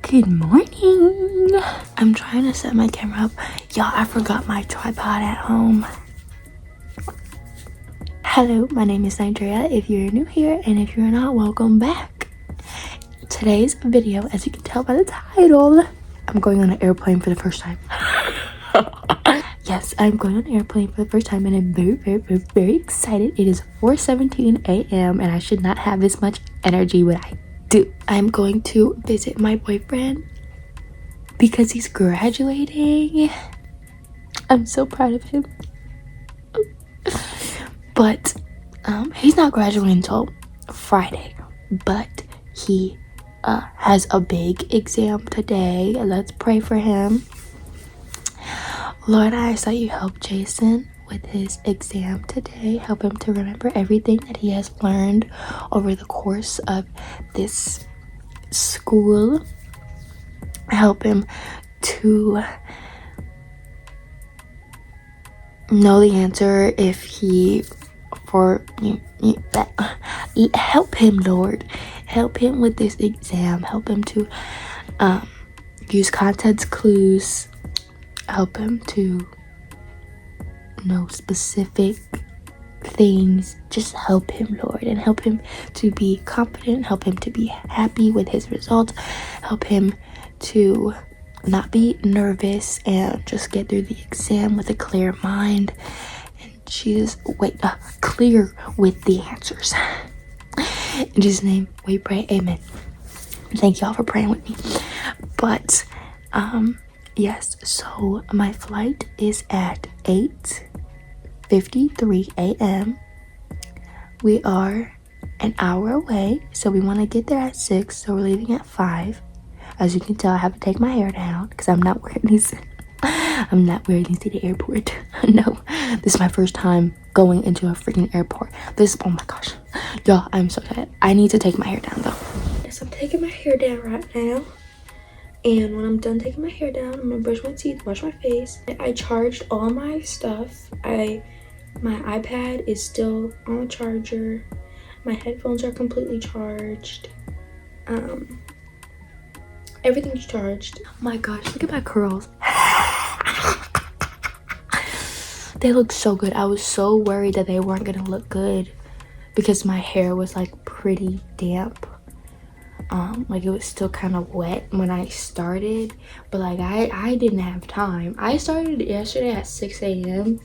Good morning. I'm trying to set my camera up. Y'all, I forgot my tripod at home. Hello, my name is Nigeria. If you're new here and if you're not, welcome back. Today's video, as you can tell by the title, I'm going on an airplane for the first time. Yes, I'm going on an airplane for the first time and I'm very excited. It is 4:17 a.m. and I should not have this much energy, but I do. I'm going to visit my boyfriend because he's graduating. I'm so proud of him. But he's not graduating until Friday, but he has a big exam today. Let's pray for him. Lord, I ask that you help Jason with his exam today. Help him to remember everything that he has learned over the course of this school. Help him to know the answer if he help him, Lord. Help him with this exam. Help him to use context clues. Help him to know specific things. Just help him, Lord, and help him to be confident. Help him to be happy with his results. Help him to not be nervous and just get through the exam with a clear mind. And Jesus, clear with the answers. In Jesus' name, we pray. Amen. Thank y'all for praying with me. But yes, so my flight is at 8:53 a.m. We are an hour away, so we want to get there at 6, so we're leaving at 5. As you can tell, I have to take my hair down because I'm not wearing these to the airport. No, this is my first time going into a freaking airport. Oh my gosh, y'all, I'm so tired. I need to take my hair down though. Yes, I'm taking my hair down right now. And when I'm done taking my hair down, I'm gonna brush my teeth, wash my face. I charged all my stuff. My iPad is still on the charger. My headphones are completely charged. Everything's charged. Oh my gosh, look at my curls. They look so good. I was so worried that they weren't gonna look good because my hair was like pretty damp. Like it was still kind of wet when I started, but like I didn't have time. I started yesterday at 6 a.m.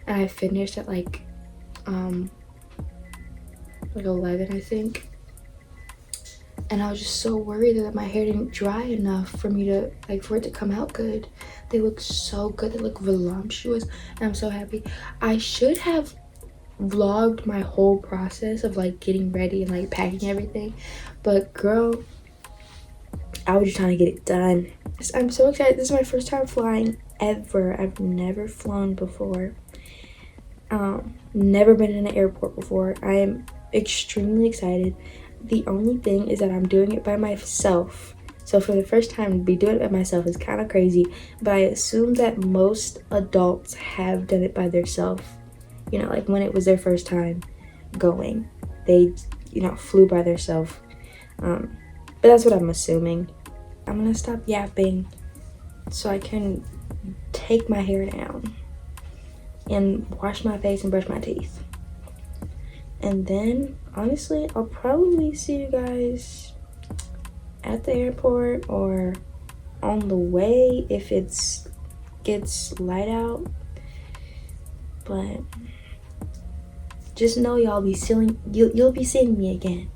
and I finished at like 11, I think. And I was just so worried that my hair didn't dry enough for me to for it to come out good. They look so good. They look voluptuous and I'm so happy. I should have vlogged my whole process of like getting ready and like packing everything, but girl, I was just trying to get it done. I'm so excited. This is my first time flying ever. I've never flown before. Never been in an airport before. I am extremely excited. The only thing is that I'm doing it by myself, so for the first time to be doing it by myself is kind of crazy, but I assume that most adults have done it by themselves. You know, like when it was their first time going, they, flew by themselves. But that's what I'm assuming. I'm gonna stop yapping so I can take my hair down and wash my face and brush my teeth. And then, honestly, I'll probably see you guys at the airport or on the way if it gets light out. But just know you'll be seeing me again.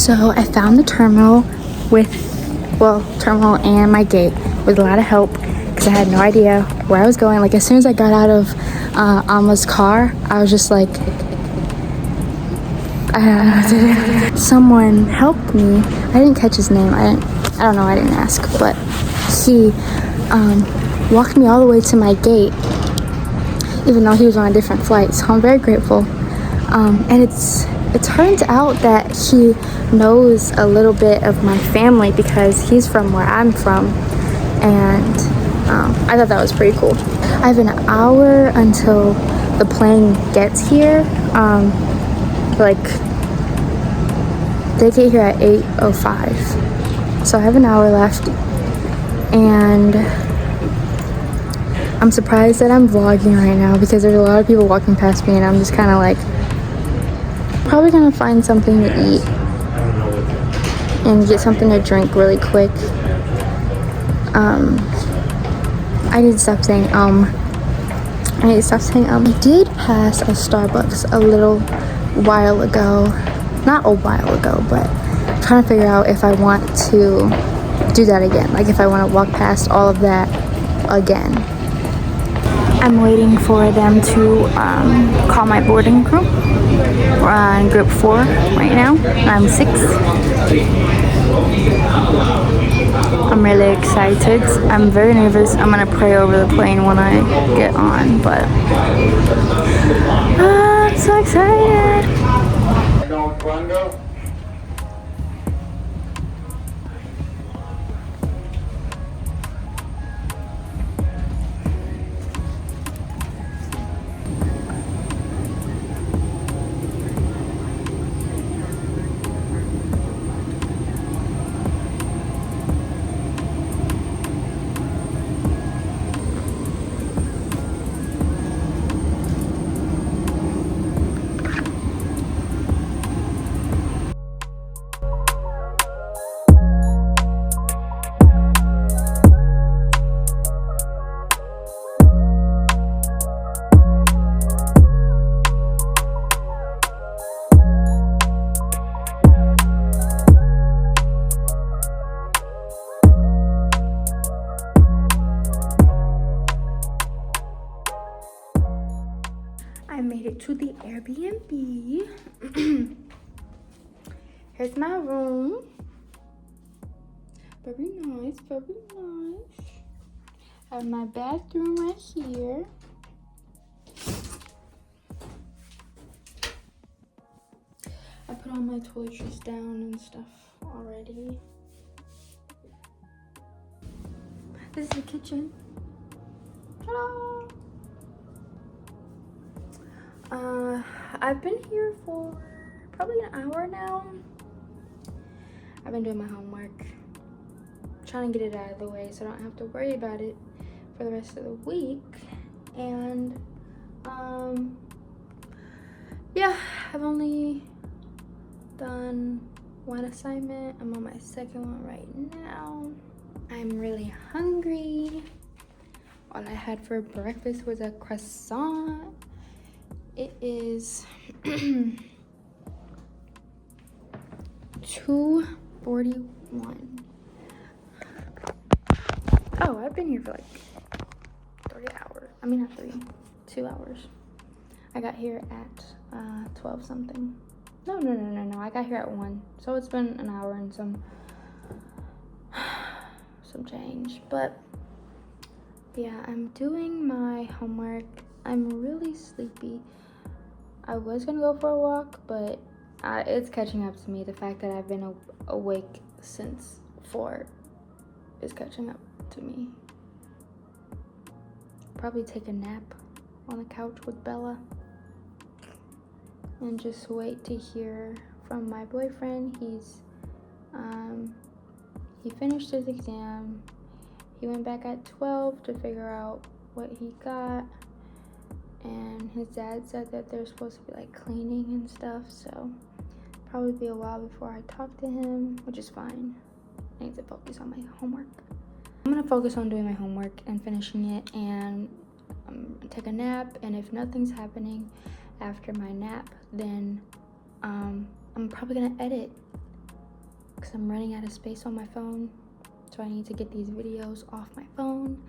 So I found the terminal terminal and my gate with a lot of help because I had no idea where I was going. Like as soon as I got out of Alma's car, I was just like, someone helped me. I didn't catch his name. I don't know. I didn't ask, but he walked me all the way to my gate, even though he was on a different flight. So I'm very grateful. And it turns out that he knows a little bit of my family because he's from where I'm from, and I thought that was pretty cool. I have an hour until the plane gets here. Like they get here at 8:05, so I have an hour left, and I'm surprised that I'm vlogging right now because there's a lot of people walking past me, and I'm just kind of like probably gonna find something to eat and get something to drink really quick. I need to stop saying I did pass a Starbucks a little while ago. Not a while ago, but I'm trying to figure out if I want to do that again. Like if I want to walk past all of that again. I'm waiting for them to call my boarding crew. We're on group 4 right now. I'm 6. I'm really excited. I'm very nervous. I'm gonna pray over the plane when I get on, but I'm so excited. I made it to the Airbnb. Here's my room. Very nice, very nice. I have my bathroom right here. I put all my toiletries down and stuff already. This is the kitchen. Ta-da! I've been here for probably an hour now. I've been doing my homework, trying to get it out of the way so I don't have to worry about it for the rest of the week. And yeah, I've only done one assignment. I'm on my second one right now. I'm really hungry. All I had for breakfast was a croissant. It is 2:41. Oh, I've been here for like 3 hours. I mean, not 3, 2 hours. I got here at 12 something. No. I got here at 1. So it's been an hour and some change. But yeah, I'm doing my homework. I'm really sleepy. I was gonna go for a walk, but it's catching up to me. The fact that I've been awake since 4 is catching up to me. Probably take a nap on the couch with Bella and just wait to hear from my boyfriend. He finished his exam. He went back at 12 to figure out what he got, and his dad said that they're supposed to be like cleaning and stuff, so probably be a while before I talk to him, which is fine. I need to focus on my homework. I'm gonna focus on doing my homework and finishing it, and take a nap. And if nothing's happening after my nap, then I'm probably gonna edit because I'm running out of space on my phone. So I need to get these videos off my phone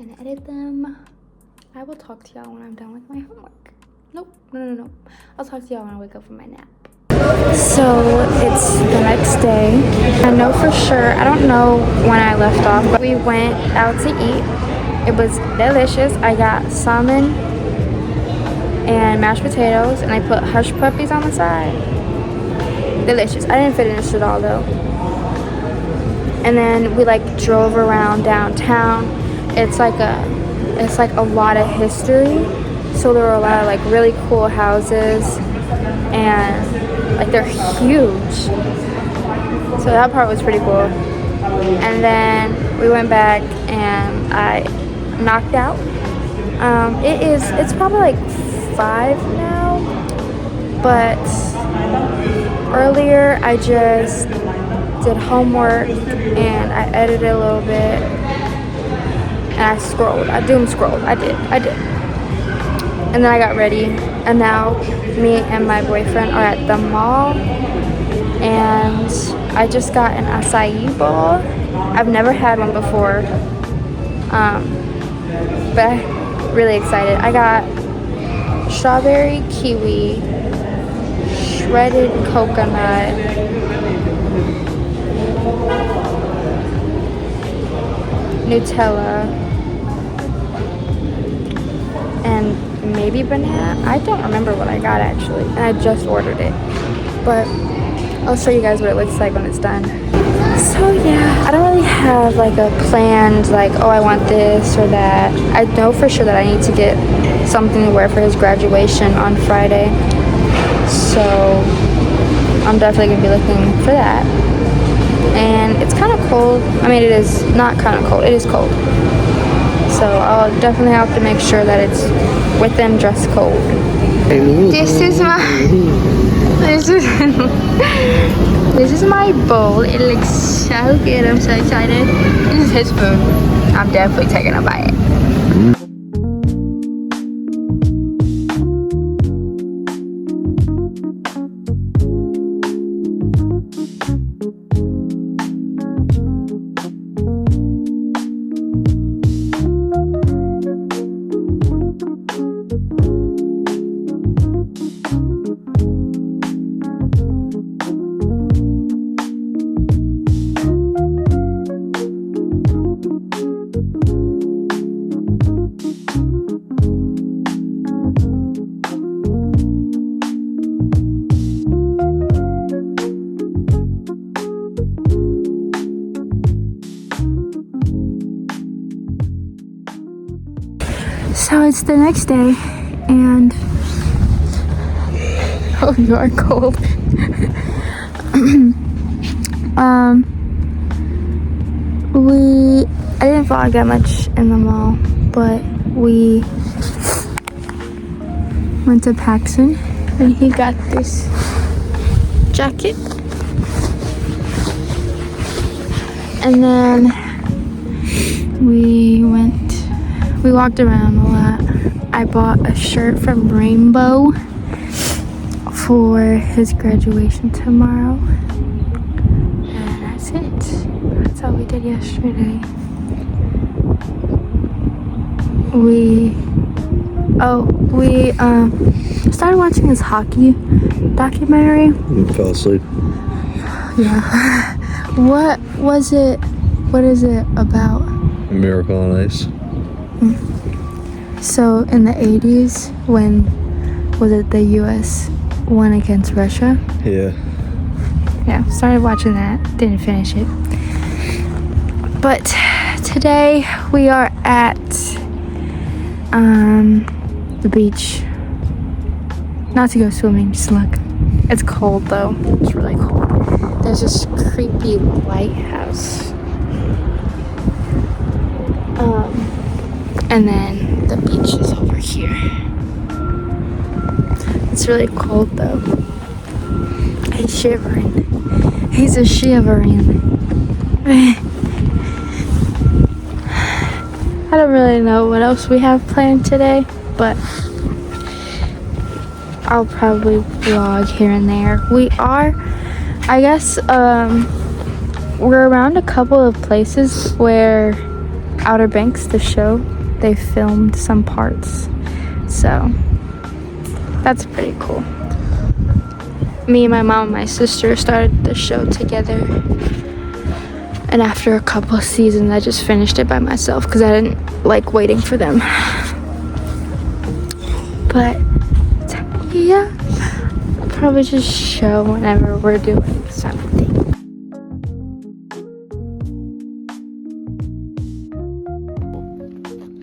and edit them. I will talk to y'all when I'm done with my homework. Nope, no. I'll talk to y'all when I wake up from my nap. So it's the next day. I know for sure, I don't know when I left off, but we went out to eat. It was delicious. I got salmon and mashed potatoes, and I put hush puppies on the side. Delicious. I didn't finish it all though. And then we like drove around downtown. It's like a lot of history. So there were a lot of like really cool houses, and like they're huge. So that part was pretty cool. And then we went back and I knocked out. It's probably like 5 now, but earlier I just did homework and I edited a little bit and I scrolled. I doom scrolled. I did. And then I got ready, and now me and my boyfriend are at the mall, and I just got an acai bowl. I've never had one before, but I'm really excited. I got strawberry, kiwi, shredded coconut, Nutella, and maybe banana. I don't remember what I got actually, and I just ordered it, but I'll show you guys what it looks like when it's done. So yeah, I don't really have like a planned like, oh, I want this or that. I know for sure that I need to get something to wear for his graduation on Friday, so I'm definitely gonna be looking for that. And it's kind of cold. I mean, it is not kind of cold, it is cold, so I'll definitely have to make sure that it's within dress code. This is my bowl. It looks so good. I'm so excited. This is his food. I'm definitely taking a bite. So it's the next day, and oh, you are cold. I didn't vlog that much in the mall, but we went to Paxson, and he got this jacket, and then we walked around a lot. I bought a shirt from Rainbow for his graduation tomorrow. And that's it. That's all we did yesterday. We started watching this hockey documentary. You fell asleep. Yeah. What is it about? A Miracle on Ice. So in the 80s, when was it the US won against Russia? Yeah. Yeah, started watching that, didn't finish it. But today we are at the beach. Not to go swimming, just look. It's cold though, it's really cold. There's this creepy lighthouse. And then the beach is over here. It's really cold though. He's shivering. He's a shivering. I don't really know what else we have planned today, but I'll probably vlog here and there. We are, I guess, we're around a couple of places where Outer Banks, the show, they filmed some parts. So that's pretty cool. Me and my mom and my sister started the show together. And after a couple of seasons, I just finished it by myself because I didn't like waiting for them. But yeah, I'll probably just show whenever we're doing something.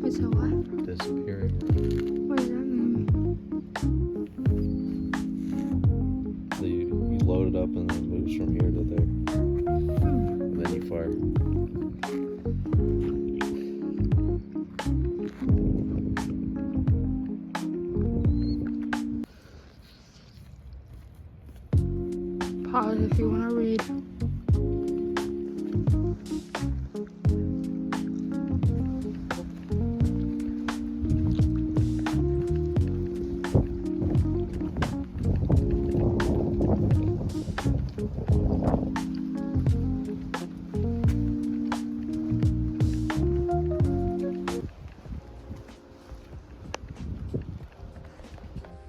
It's a what? Disappearing. What does that mean? You load it up and then it moves from here to there. And then you fire. Pause if you want to read.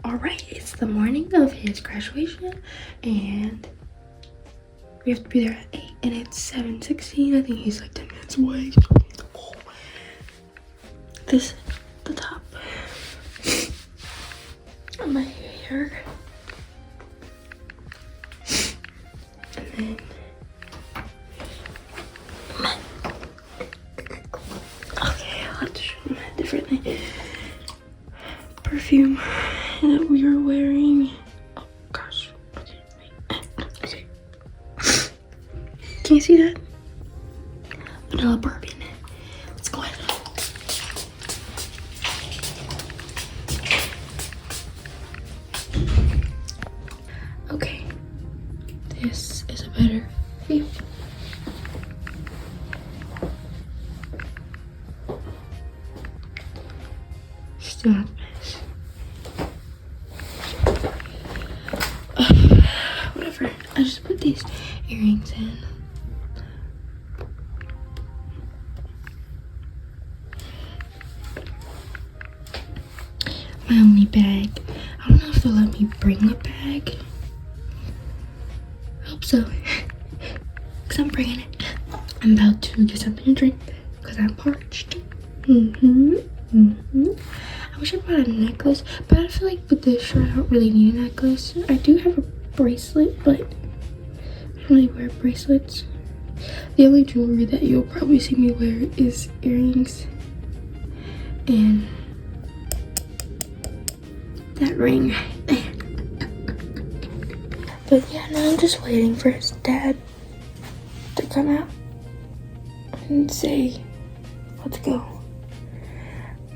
Alright, it's the morning of his graduation and we have to be there at 8 and it's 7:16. I think he's like 10 minutes away. This is the top of my hair. And then okay, let's show them that differently. Perfume that we are wearing. Oh gosh. Okay, wait. Okay. Can you see that? Vanilla bourbon. Let's go ahead. Okay. This is a better view. Still not this. Whatever. I just put these earrings in. My only bag. I don't know if they'll let me bring a bag. I hope so. Because I'm bringing it. I'm about to get something to drink because I'm parched. I wish I brought a necklace, but I feel like with this shirt I don't really need a necklace. I do have a bracelet, but I don't really wear bracelets. The only jewelry that you'll probably see me wear is earrings and that ring right there. But yeah, now I'm just waiting for his dad to come out and say, let's go.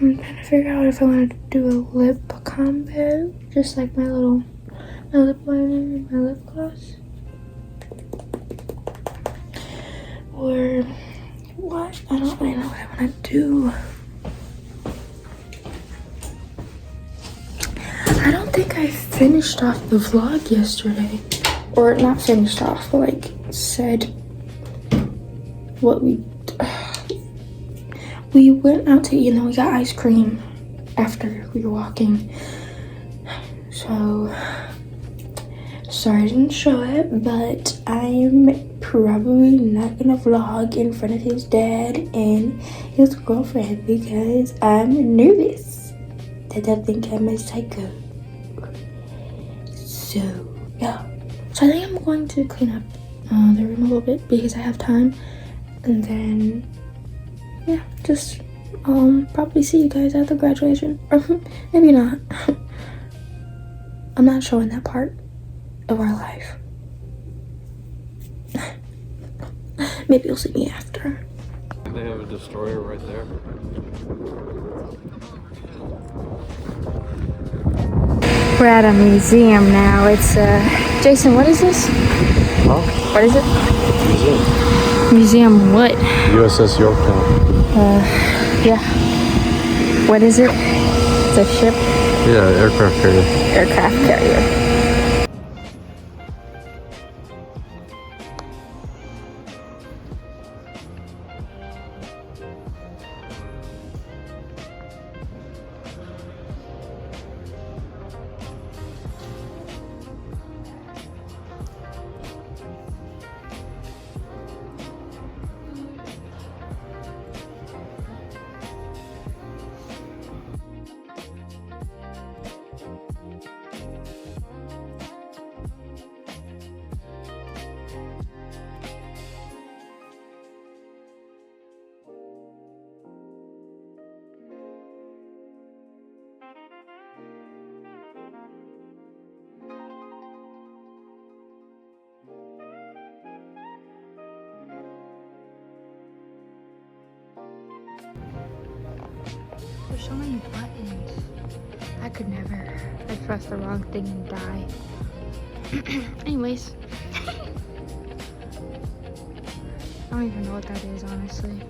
I'm trying to figure out if I want to do a lip combo, just like my lip liner and my lip gloss, or what. I don't really know what I want to do. I don't think I finished off the vlog yesterday, or not finished off, but like said what we went out to eat and then we got ice cream after we were walking. So, sorry I didn't show it, but I'm probably not gonna vlog in front of his dad and his girlfriend because I'm nervous that they'll think I'm a psycho. So, yeah. So I think I'm going to clean up the room a little bit because I have time. And then, yeah, just probably see you guys at the graduation. Or maybe not. I'm not showing that part of our life. Maybe you'll see me after. They have a destroyer right there. We're at a museum now. It's Jason, what is this? Huh? What is it? Museum. Museum what? USS Yorktown. Yeah. What is it? It's a ship? Yeah, aircraft carrier. Aircraft carrier. There's so many buttons. I could never. I'd press the wrong thing and die. Anyways. I don't even know what that is, honestly.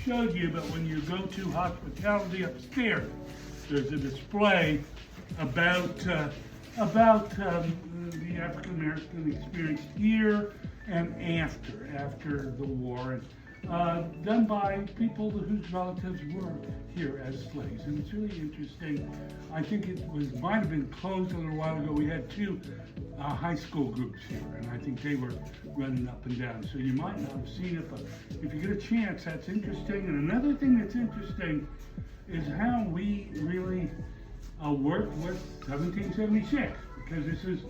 Showed you, but when you go to hospitality upstairs, there's a display about the African American experience here and after the war, and done by people whose relatives were here as slaves. And it's really interesting. I think might have been closed a little while ago. We had two high school groups here, and I think they were running up and down. So you might not have seen it, but if you get a chance, that's interesting. And another thing that's interesting is how we really work with 1776, because this is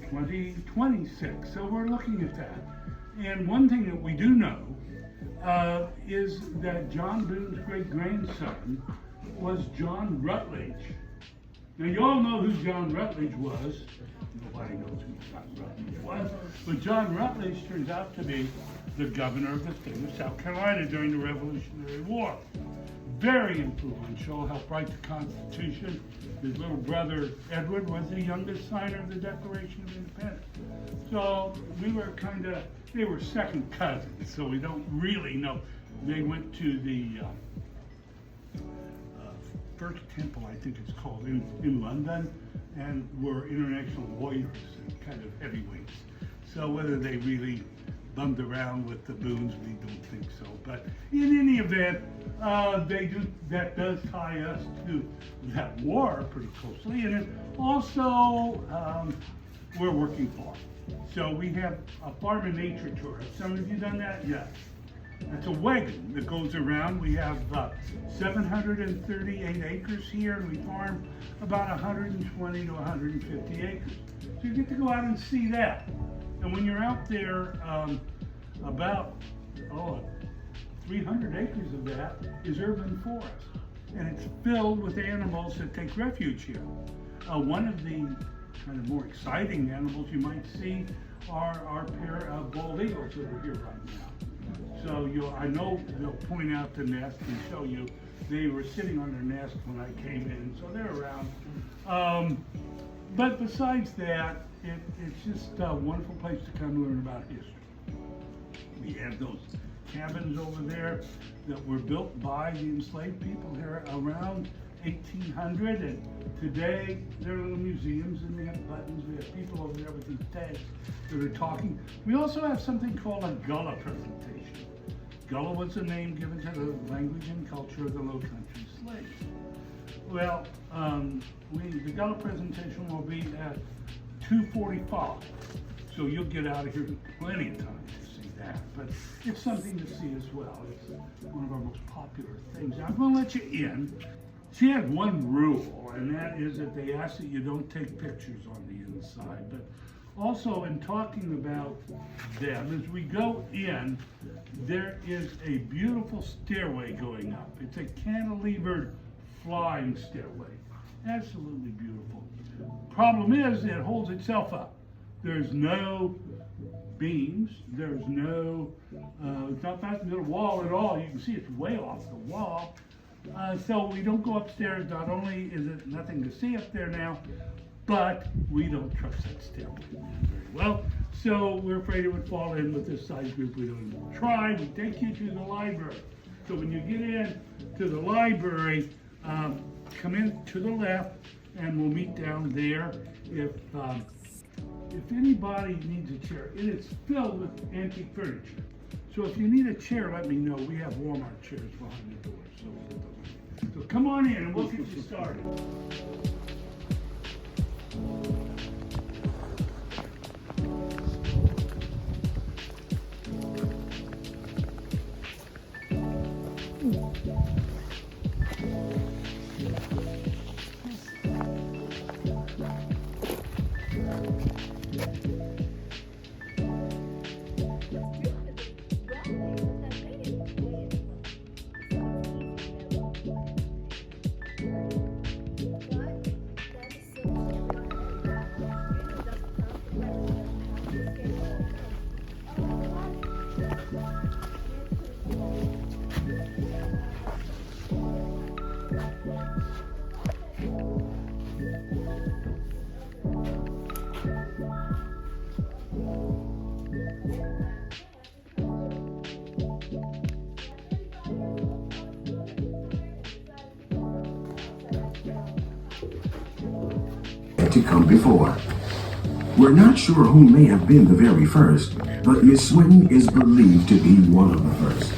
2026. So we're looking at that. And one thing that we do know is that John Boone's great-grandson was John Rutledge. Now, you all know who John Rutledge was. Nobody knows who John Rutledge was. But John Rutledge turns out to be the governor of the state of South Carolina during the Revolutionary War. Very influential, helped write the Constitution. His little brother, Edward, was the youngest signer of the Declaration of Independence. So they were second cousins, so we don't really know. They went to the First Temple, I think it's called, in London, and were international warriors and kind of heavyweights. So whether they really bummed around with the Boones, we don't think so. But in any event, that does tie us to that war pretty closely. And it also, we're working farm. So we have a farm and nature tour. Have some of you done that? Yes. It's a wagon that goes around. We have 738 acres here, and we farm about 120 to 150 acres. So you get to go out and see that. And when you're out there, about 300 acres of that is urban forest. And it's filled with animals that take refuge here. One of the kind of more exciting animals you might see are our pair of bald eagles that are here right now. So I know they'll point out the nest and show you. They were sitting on their nest when I came in, so they're around. But besides that, it's just a wonderful place to come learn about history. We have those cabins over there that were built by the enslaved people here around 1800, and today they're little museums, and they have buttons. We have people over there with these tags that are talking. We also have something called a Gullah presentation. Gullah was the name given to the language and culture of the Low Country slaves. Well, the Gullah presentation will be at 2:45, so you'll get out of here plenty of time to see that. But it's something to see as well. It's one of our most popular things. I'm going to let you in. She had one rule, and that is that they ask that you don't take pictures on the inside. But also, in talking about them, as we go in, there is a beautiful stairway going up. It's a cantilevered flying stairway. Absolutely beautiful. Problem is, it holds itself up. There's no beams. There's no, it's not fastened to the wall at all. You can see it's way off the wall. So we don't go upstairs. Not only is it nothing to see up there now, but we don't trust that stairway very well. So we're afraid it would fall in with this size group. We don't even try. We take you to the library. So when you get in to the library, come in to the left and we'll meet down there. If anybody needs a chair, it is filled with antique furniture. So if you need a chair, let me know. We have Walmart chairs behind the door. So come on in and we'll get you started. To come before. We're not sure who may have been the very first, but Miss Swinton is believed to be one of the first.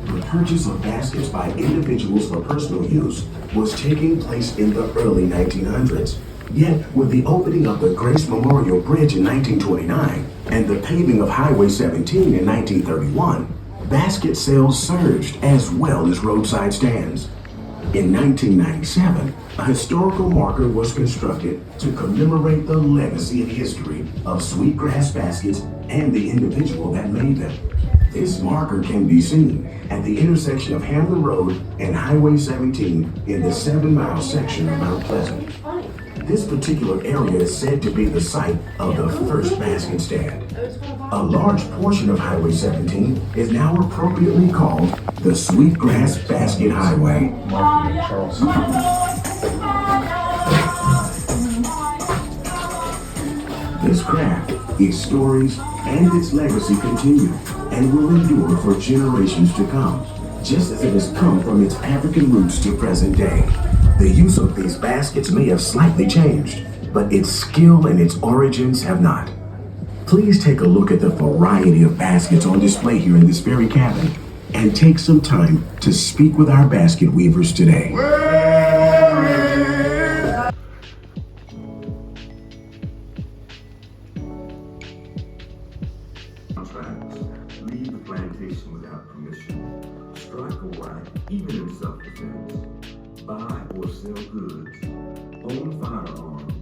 The purchase of baskets by individuals for personal use was taking place in the early 1900s. Yet, with the opening of the Grace Memorial Bridge in 1929 and the paving of Highway 17 in 1931, basket sales surged as well as roadside stands. In 1997, a historical marker was constructed to commemorate the legacy and history of sweetgrass baskets and the individual that made them. This marker can be seen at the intersection of Hamlin Road and Highway 17 in the 7-mile section of Mount Pleasant. This particular area is said to be the site of the first basket stand. A large portion of Highway 17 is now appropriately called the Sweetgrass Basket Highway. This craft, its stories, and its legacy continue and will endure for generations to come, just as it has come from its African roots to present day. The use of these baskets may have slightly changed, but its skill and its origins have not. Please take a look at the variety of baskets on display here in this very cabin and take some time to speak with our basket weavers today. Contracts, leave the plantation without permission, strike a right, even in self-defense, buy or sell goods, own firearms,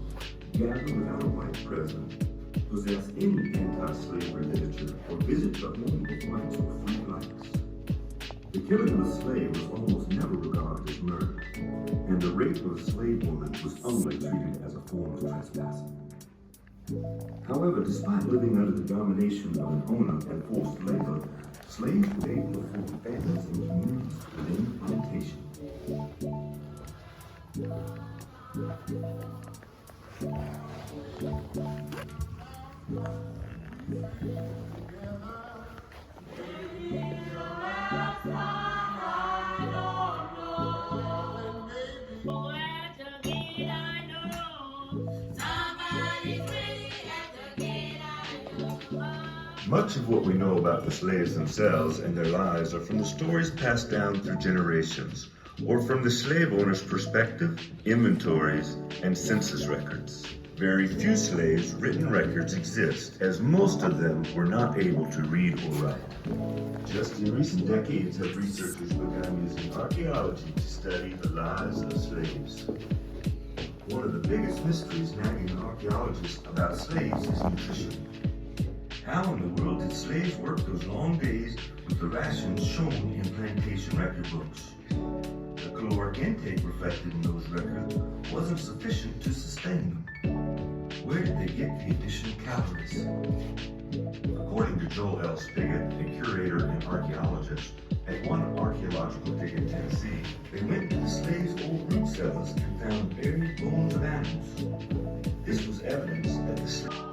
gather without a white presence, possess any anti-slavery literature, or visit the home of whites or free blacks. The killing of a slave was almost never regarded as murder, and the rape of a slave woman was only treated as a form of trespassing. However, despite living under the domination of an owner and forced labor, slaves were able to form families and communities within the plantation. Much of what we know about the slaves themselves and their lives are from the stories passed down through generations, or from the slave owner's perspective, inventories, and census records. Very few slaves' written records exist, as most of them were not able to read or write. Just in recent decades have researchers begun using archaeology to study the lives of slaves. One of the biggest mysteries nagging archaeologists about slaves is nutrition. How in the world did slaves work those long days with the rations shown in plantation record books? The caloric intake reflected in those records wasn't sufficient to sustain them. Where did they get the additional calories? According to Joel L. Spigot, a curator and archaeologist, at one archaeological dig in Tennessee, they went to the slaves' old root cells and found buried bones of animals. This was evidence that the system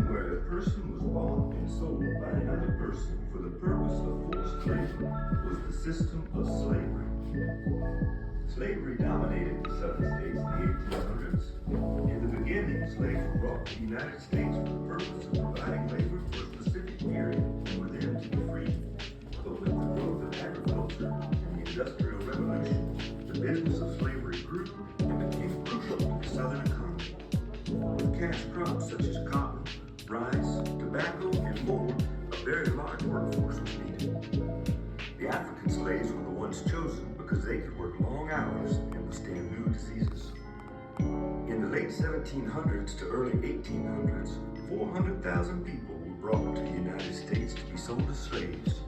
where a person was bought and sold by another person for the purpose of forced labor was the system of slavery. Slavery dominated the southern states in the 1800s. In the beginning, slaves were brought to the United States for the purpose of providing labor for a specific period and were then to be free. But with the growth of agriculture and the Industrial Revolution, the business of slavery grew and became crucial to the southern economy. With cash crops such as cotton, rice, tobacco, and more, a very large workforce was needed. The African slaves were the ones chosen because they could work long hours and withstand new diseases. In the late 1700s to early 1800s, 400,000 people were brought to the United States to be sold as slaves.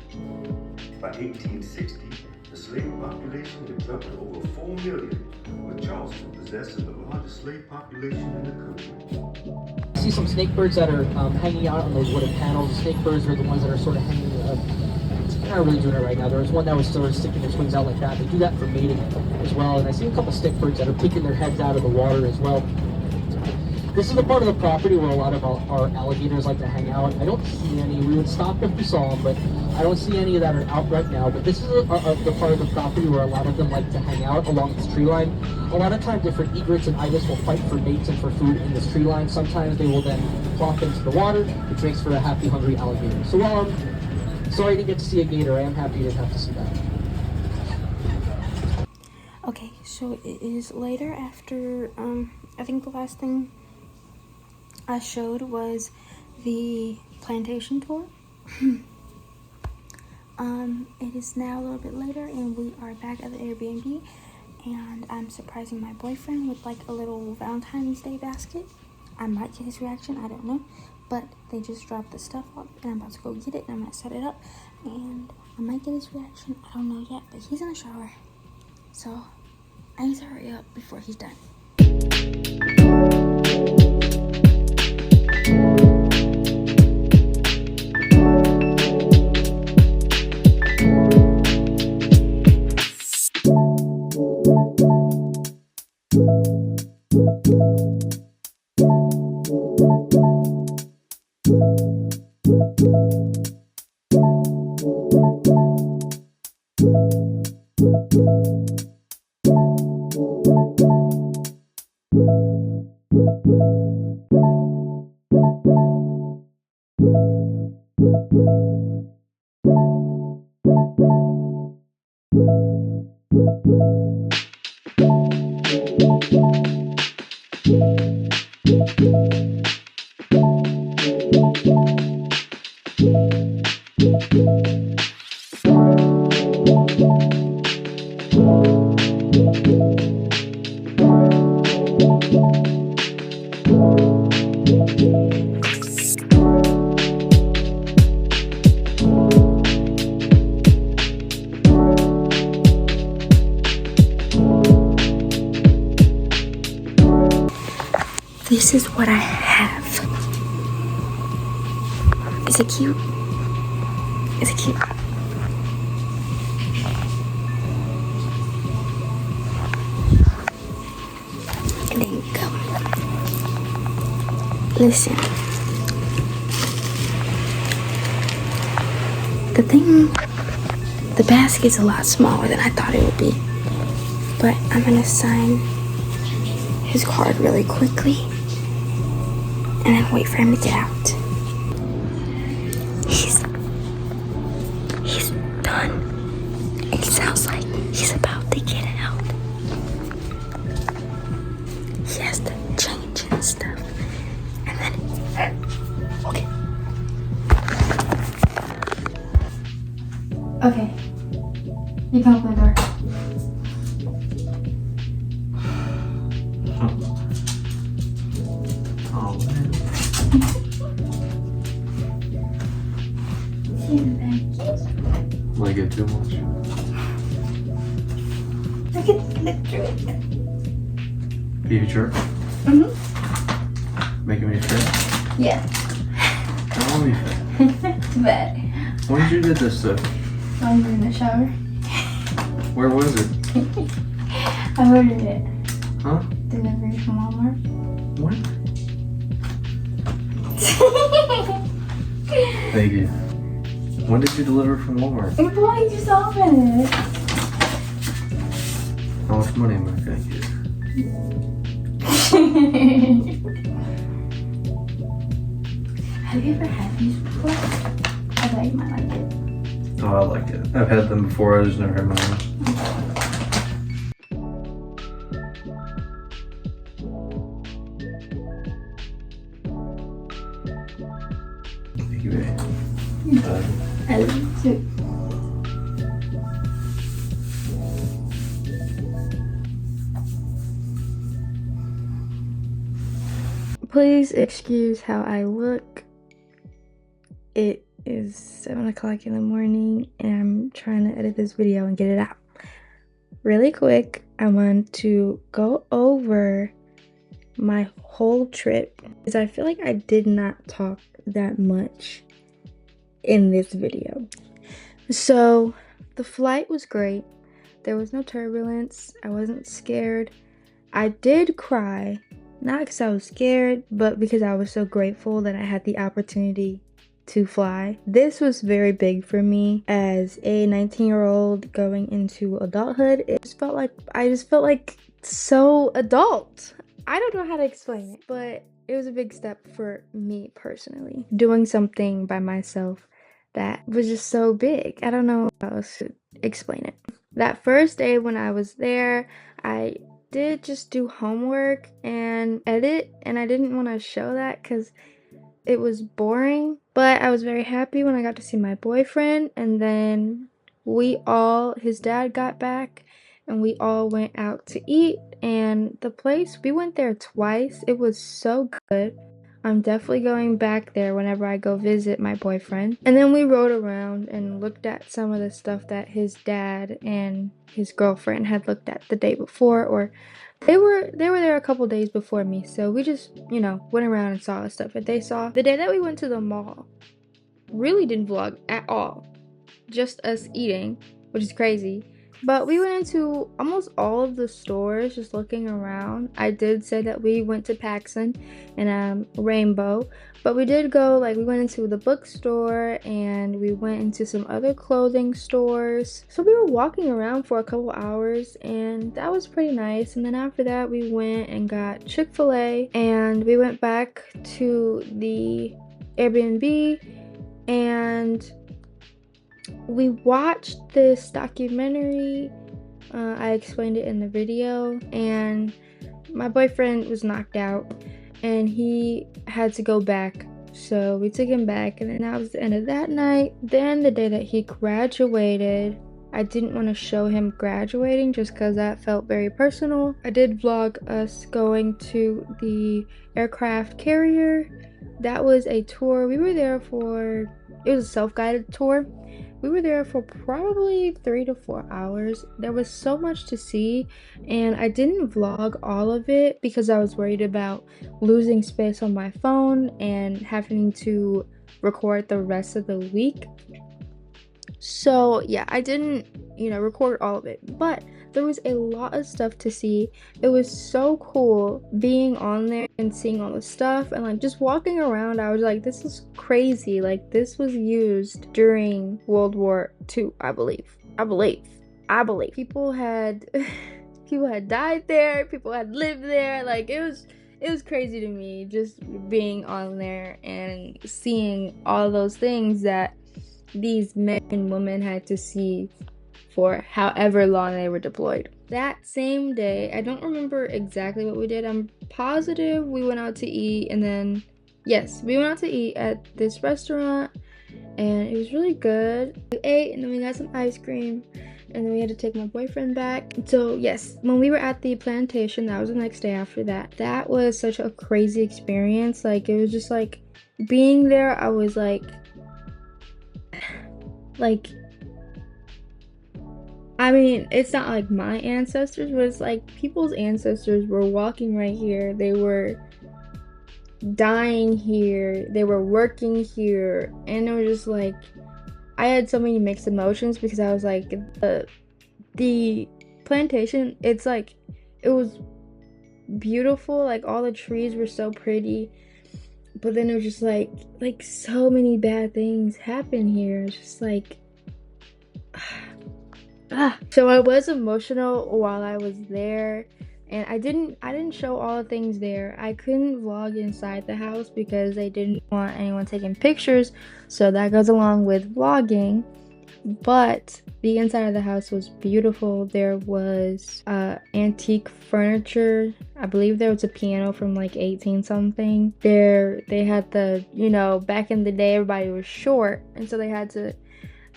By 1860, the slave population had jumped to over 4 million, with Charleston possessing the largest slave population in the country. I see some snake birds that are hanging out on those wooden panels. The snake birds are the ones that are sort of hanging they're not really doing it right now. There was one that was sort of sticking its wings out like that. They do that for mating as well. And I see a couple stick birds that are peeking their heads out of the water as well. This is the part of the property where a lot of our alligators like to hang out. I don't see any. We would stop if we saw them, but I don't see any that are out right now. But this is the part of the property where a lot of them like to hang out along this tree line. A lot of times different egrets and ibis will fight for mates and for food in this tree line. Sometimes they will then plop into the water, which makes for a happy, hungry alligator. So while I'm sorry to get to see a gator, I am happy to have to see that. Okay, so it is later after, I think the last thing I showed was the plantation tour. It is now a little bit later and we are back at the Airbnb and I'm surprising my boyfriend with like a little Valentine's Day basket. I might get his reaction, I don't know, but they just dropped the stuff off and I'm about to go get it and I'm gonna set it up and I might get his reaction, I don't know yet, but he's in the shower, so I need to hurry up before he's done. This is what I have. Is it cute? Is it cute? And then you go. Listen. The basket's a lot smaller than I thought it would be. But I'm gonna sign his card really quickly and then wait for him to get out. He's done. It sounds like he's about to get out. He has to change and stuff. And then, okay. Okay. You can open the door. Like it too much? Look through it. Are you sure? Mm-hmm. Making me fit? Yeah. Don't want me fit. But When did you get this stuff? I'm in the shower. Where was it? I ordered it. Huh? Delivery from Walmart. What? Thank you. When did you deliver from Walmart? Why just open it? How much money am I gonna get? Have you ever had these before? I thought you might like it. Oh, I like it. I've had them before, I just never had mine. Thank you, babe. I love you too. Please excuse how I look. It is 7 o'clock in the morning and I'm trying to edit this video and get it out. Really quick, I want to go over my whole trip because I feel like I did not talk that much in this video. So the flight was great. There was no turbulence. I wasn't scared. I did cry, not because I was scared, but because I was so grateful that I had the opportunity to fly. This was very big for me as a 19-year-old going into adulthood. I just felt like so adult. I don't know how to explain it, but it was a big step for me personally. Doing something by myself that was just so big. I don't know how else to explain it. That first day when I was there, I did just do homework and edit, and I didn't want to show that because it was boring, but I was very happy when I got to see my boyfriend, and then his dad got back and we all went out to eat, and the place, we went there twice. It was so good. I'm definitely going back there whenever I go visit my boyfriend. And then we rode around and looked at some of the stuff that his dad and his girlfriend had looked at the day before, or they were there a couple days before me. So we just, went around and saw the stuff that they saw. The day that we went to the mall, really didn't vlog at all. Just us eating, which is crazy. But we went into almost all of the stores just looking around. I did say that we went to Paxson and Rainbow, but we did go, we went into the bookstore and we went into some other clothing stores. So we were walking around for a couple hours and that was pretty nice. And then after that we went and got Chick-fil-A and we went back to the Airbnb and we watched this documentary. I explained it in the video, and my boyfriend was knocked out and he had to go back, so we took him back, and then that was the end of that night. Then the day that he graduated, I didn't want to show him graduating just because that felt very personal. I did vlog us going to the aircraft carrier. That was a tour. We were there for, it was a self-guided tour. We were there for probably 3 to 4 hours. There was so much to see, and I didn't vlog all of it because I was worried about losing space on my phone and having to record the rest of the week. So yeah, I didn't, record all of it, but there was a lot of stuff to see. It was so cool being on there and seeing all the stuff and just walking around. I was like, this is crazy. This was used during World War II, I believe. People had died there, people had lived there. It was crazy to me just being on there and seeing all those things that these men and women had to see for however long they were deployed. That same day, I don't remember exactly what we did. I'm positive we went out to eat, and then, yes, we went out to eat at this restaurant, and it was really good. We ate, and then we got some ice cream, and then we had to take my boyfriend back. So, yes, when we were at the Plantation, that was the next day after that. That was such a crazy experience. It was just, being there, I was I mean, it's not like my ancestors, but it's like people's ancestors were walking right here. They were dying here. They were working here. And it was just like, I had so many mixed emotions because I was like, the plantation, it's like, it was beautiful. Like, all the trees were so pretty. But then it was just like so many bad things happen here. It's just like, So I was emotional while I was there, and I didn't show all the things there. I couldn't vlog inside the house because they didn't want anyone taking pictures, so that goes along with vlogging. But the inside of the house was beautiful. There was antique furniture. I believe there was a piano from like 18 something. They had the, you know, back in the day everybody was short, and so they had to,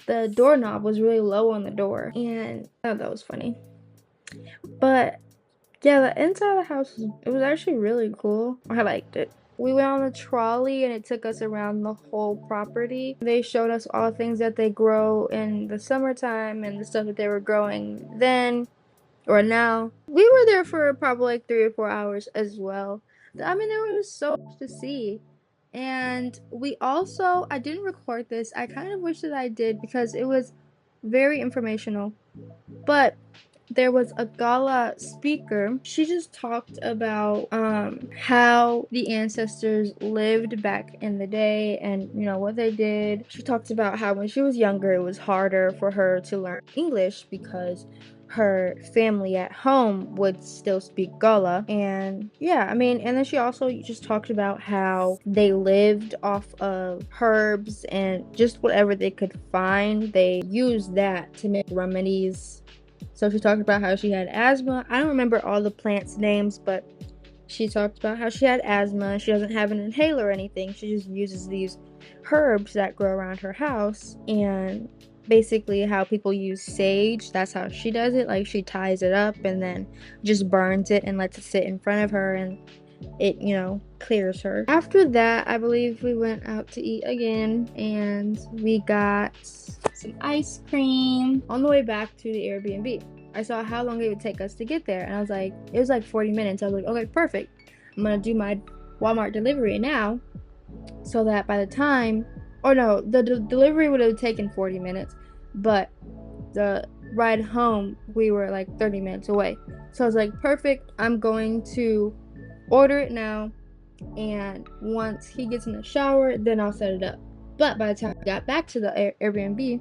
the doorknob was really low on the door, and I thought that was funny. But yeah, the inside of the house, it was actually really cool. I liked it. We went on a trolley and it took us around the whole property. They showed us all things that they grow in the summertime and the stuff that they were growing then or now. We were there for probably like 3 or 4 hours as well. I mean, there was so much to see. And we also, I didn't record this. I kind of wish that I did because it was very informational. But there was a gala speaker. She just talked about how the ancestors lived back in the day and, you know, what they did. She talked about how when she was younger it was harder for her to learn English because her family at home would still speak Gala. And yeah, I mean, and then she also just talked about how they lived off of herbs and just whatever they could find. They used that to make remedies. So she talked about how she had asthma. I don't remember all the plants' names, but she talked about how she had asthma. She doesn't have an inhaler or anything. She just uses these herbs that grow around her house. And basically how people use sage, that's how she does it. Like, she ties it up and then just burns it and lets it sit in front of her, and it, you know, clears her. After that, I believe we went out to eat again, and we got some ice cream. On the way back to the Airbnb, I saw how long it would take us to get there, and I was like, it was like 40 minutes. I was like, okay, perfect. I'm gonna do my Walmart delivery now, so that by the time, oh no, the delivery would have taken 40 minutes, but the ride home, we were like 30 minutes away. So I was like, perfect, I'm going to order it now, and once he gets in the shower, then I'll set it up. But by the time I got back to the Airbnb,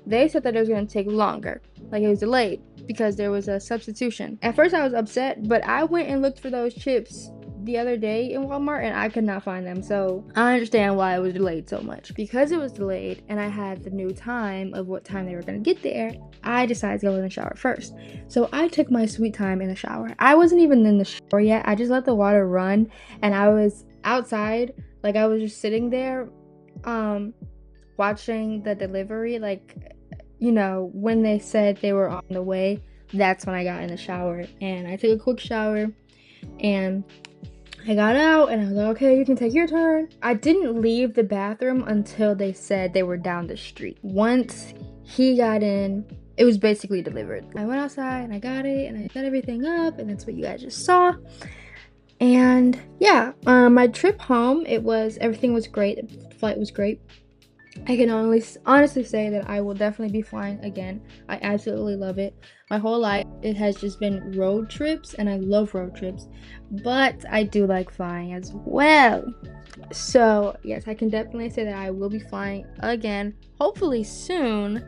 they said that it was going to take longer. Like, it was delayed because there was a substitution. At first I was upset, but I went and looked for those chips the other day in Walmart and I could not find them. So I understand why it was delayed so much. Because it was delayed and I had the new time of what time they were going to get there, I decided to go in the shower first. So I took my sweet time in the shower. I wasn't even in the shower yet. I just let the water run and I was outside. Like, I was just sitting there watching the delivery. Like, you know, when they said they were on the way, that's when I got in the shower. And I took a quick shower and I got out and I was like, okay, you can take your turn. I didn't leave the bathroom until they said they were down the street. Once he got in, it was basically delivered. I went outside and I got it and I set everything up, and that's what you guys just saw. And yeah, my trip home, everything was great. The flight was great. I can honestly say that I will definitely be flying again. I absolutely love it. My whole life, it has just been road trips, and I love road trips. But I do like flying as well. So, yes, I can definitely say that I will be flying again. Hopefully soon.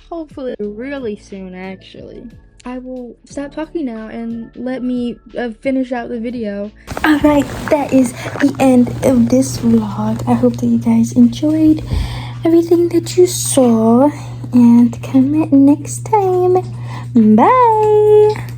Hopefully really soon, actually. I will stop talking now and let me finish out the video. Alright, that is the end of this vlog. I hope that you guys enjoyed everything that you saw, and come next time. Bye!